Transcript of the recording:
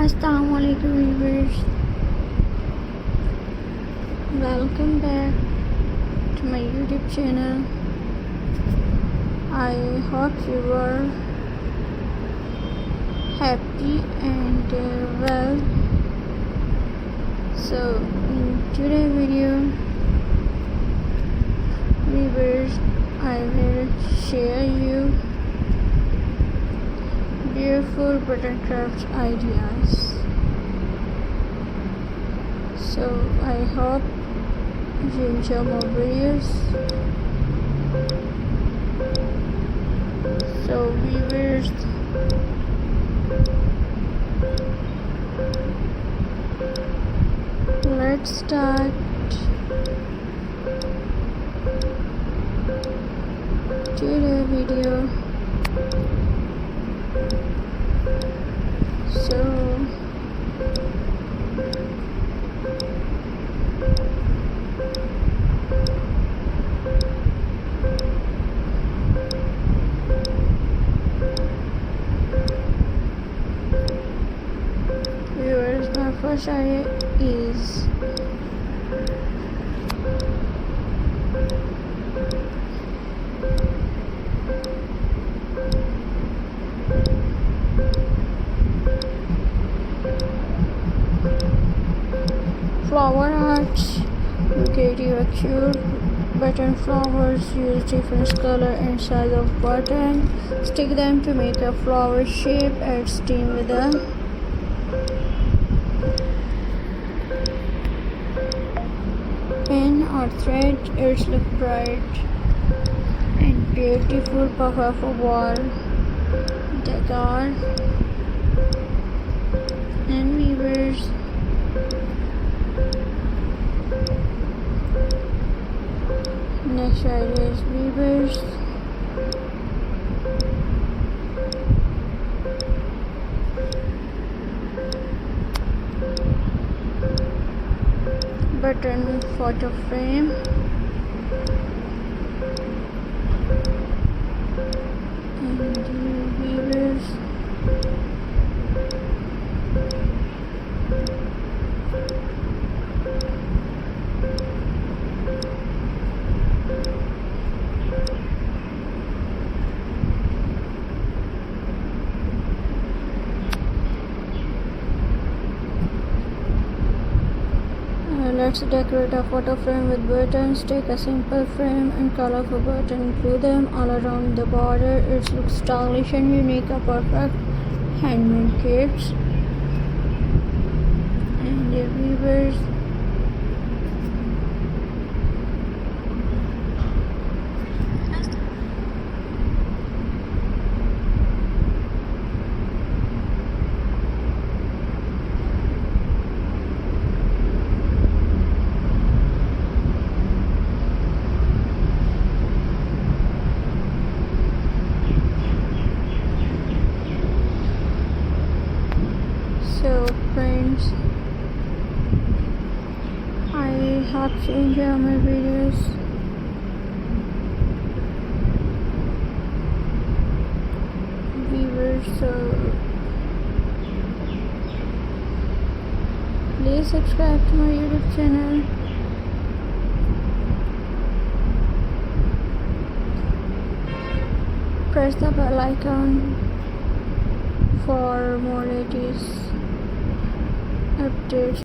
Assalamualaikum viewers, welcome back to my YouTube channel. I hope you are happy and well. So in today's video viewers, I will share you beautiful button craft ideas. So I hope you enjoy my videos. So viewers, let's start. Today's video. So viewers, my first idea is flower arts. Create a cute button flowers. Use different color and size of button. Stick them to make a flower shape. Add steam with a pin or thread. It's look bright and beautiful. Puff of a wall decor. And weavers. Next idea is weavers. Button photo frame. And weavers. Let's decorate a photo frame with buttons. Take a simple frame and colorful button. Glue them all around the border. It looks stylish and unique. A perfect handmade gifts. And the weavers. So friends, I hope you enjoy my videos. Viewers, so please subscribe to my YouTube channel. Press the bell icon for more latest updates.